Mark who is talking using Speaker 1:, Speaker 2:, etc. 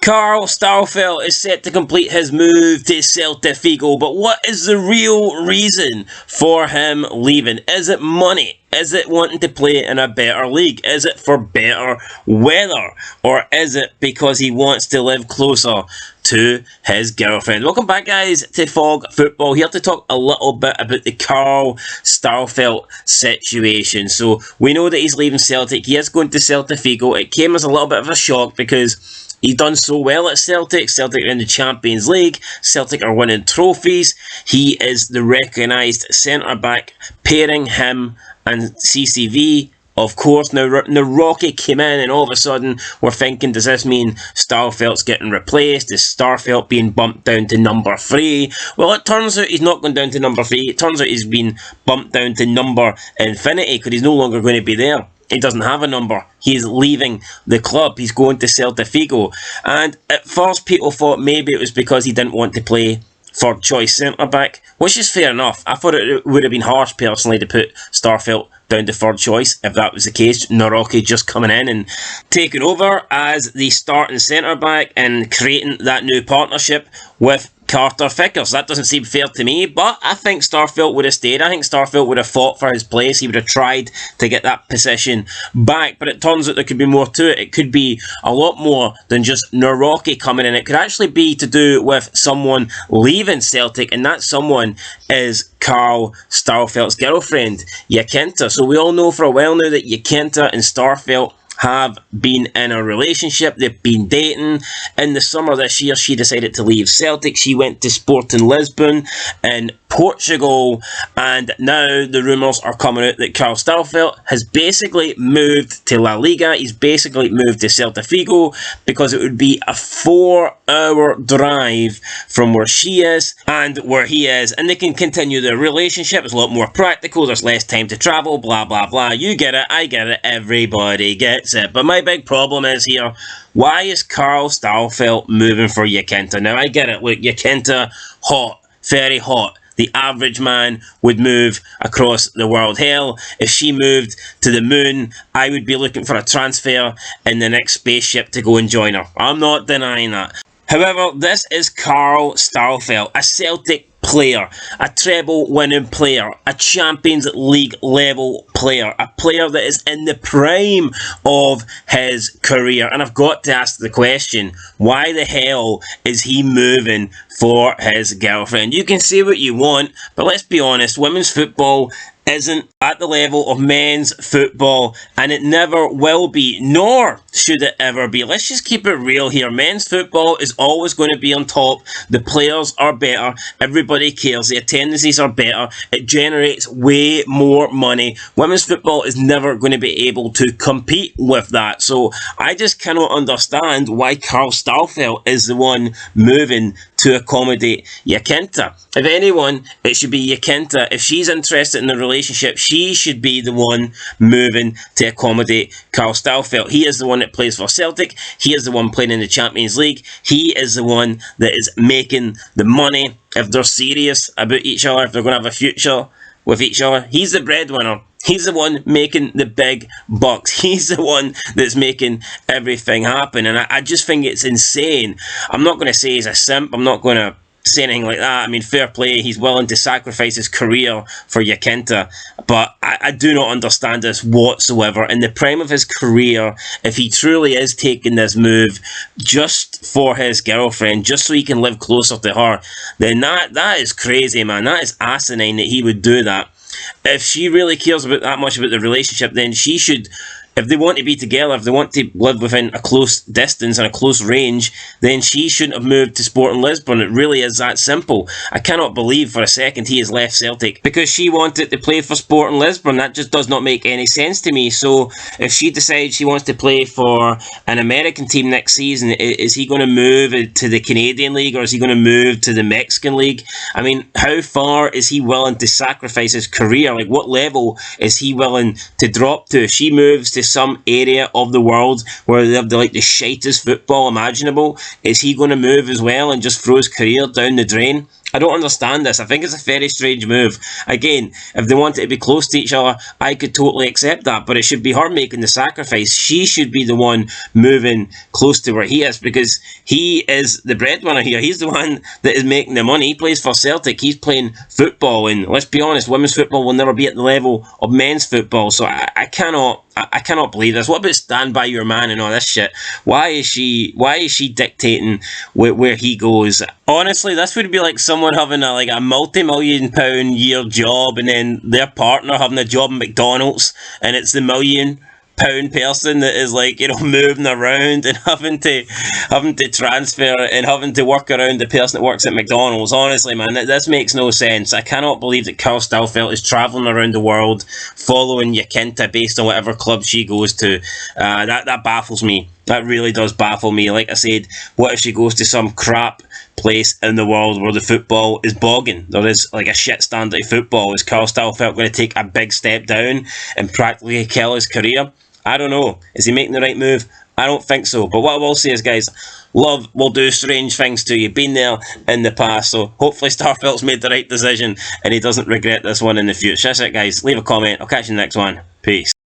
Speaker 1: Carl Starfelt is set to complete his move to Celtic, but what is the real reason for him leaving? Is it money? Is it wanting to play in a better league? Is it for better weather? Or is it because he wants to live closer to his girlfriend? Welcome back, guys, to Fog Football. Here to talk a little bit about the Carl Starfelt situation. So we know that he's leaving Celtic. He is going to Celtic. It came as a little bit of a shock because he's done so well at Celtic. Celtic are in the Champions League. Celtic are winning trophies. He is the recognised centre-back. Pairing him and CCV, of course. Now Rocky came in and all of a sudden we're thinking, does this mean Starfelt's getting replaced? Is Starfelt being bumped down to number 3? Well, it turns out he's not going down to number 3. It turns out he's been bumped down to number infinity because he's no longer going to be there. He doesn't have a number. He's leaving the club. He's going to Celtic. And at first people thought maybe it was because he didn't want to play third choice centre-back, which is fair enough. I thought it would have been harsh personally to put Starfelt down to third choice if that was the case. Naraki just coming in and taking over as the starting centre-back and creating that new partnership with Carter Vickers. That doesn't seem fair to me, but I think Starfelt would have stayed. I think Starfelt would have fought for his place. He would have tried to get that position back, but it turns out there could be more to it. It could be a lot more than just Naraki coming in. It could actually be to do with someone leaving Celtic, and that someone is Carl Starfelt's girlfriend, Jacinta. So we all know for a while now that Jacinta and Starfelt have been in a relationship. They've been dating. In the summer this year, she decided to leave Celtic. She went to Sporting Lisbon in Portugal, and now the rumours are coming out that Carl Starfelt has basically moved to La Liga. He's basically moved to Celta Vigo because it would be a 4-hour drive from where she is and where he is, and they can continue their relationship. It's a lot more practical. There's less time to travel, blah blah blah. You get it, I get it, everybody gets it. But my big problem is here, why is Carl Starfelt moving for Jacinta? Now I get it, look, Jacinta, hot, very hot. The average man would move across the world. Hell, if she moved to the moon, I would be looking for a transfer in the next spaceship to go and join her. I'm not denying that. However, this is Carl Starfelt, a Celtic player, a treble-winning player, a Champions League level player, a player that is in the prime of his career. And I've got to ask the question, why the hell is he moving for his girlfriend? You can say what you want, but let's be honest, women's football isn't at the level of men's football, and it never will be, nor should it ever be. Let's just keep it real here. Men's football is always going to be on top. The players are better. Everybody cares. The attendances are better. It generates way more money. Women's football is never going to be able to compete with that. So I just cannot understand why Carl Starfelt is the one moving to accommodate Jacinta. If anyone, it should be Jacinta. If she's interested in the relationship, she should be the one moving to accommodate Carl Starfelt. He is the one that plays for Celtic. He is the one playing in the Champions League. He is the one that is making the money. If they're serious about each other, if they're going to have a future with each other, he's the breadwinner. He's the one making the big bucks. He's the one that's making everything happen. And I just think it's insane. I'm not going to say he's a simp. I'm not going to say anything like that. I mean, fair play. He's willing to sacrifice his career for Jacinta. But I do not understand this whatsoever. In the prime of his career, if he truly is taking this move just for his girlfriend, just so he can live closer to her, then that is crazy, man. That is asinine that he would do that. If she really cares about that much about the relationship, then she should, if they want to be together, if they want to live within a close distance and a close range, then she shouldn't have moved to Sporting Lisbon. It really is that simple. I cannot believe for a second he has left Celtic because she wanted to play for Sporting Lisbon. That just does not make any sense to me. So if she decides she wants to play for an American team next season, is he going to move to the Canadian League, or is he going to move to the Mexican League? I mean, how far is he willing to sacrifice his career? Like, what level is he willing to drop to? If she moves to some area of the world where they have the shitest football imaginable, is he going to move as well and just throw his career down the drain? I don't understand this. I think it's a very strange move. Again, if they wanted to be close to each other, I could totally accept that, but it should be her making the sacrifice. She should be the one moving close to where he is, because he is the breadwinner here. He's the one that is making the money. He plays for Celtic. He's playing football, and let's be honest, women's football will never be at the level of men's football. So I cannot believe this. What about stand by your man and all this shit? Why is she dictating where he goes? Honestly, this would be like someone having a multi-million-pound year job, and then their partner having a job in McDonald's, and it's the £1,000,000 person that is moving around and having to transfer and having to work around the person that works at McDonald's. Honestly, man, this makes no sense. I cannot believe that Carl Starfelt is travelling around the world following Yakinta based on whatever club she goes to. That baffles me. That really does baffle me. Like I said, what if she goes to some crap place in the world where the football is bogging? There is a shit standard of football. Is Carl Starfelt going to take a big step down and practically kill his career? I don't know. Is he making the right move? I don't think so. But what I will say is, guys, love will do strange things to you. Been there in the past. So hopefully Starfelt's made the right decision and he doesn't regret this one in the future. That's it, guys. Leave a comment. I'll catch you in the next one. Peace.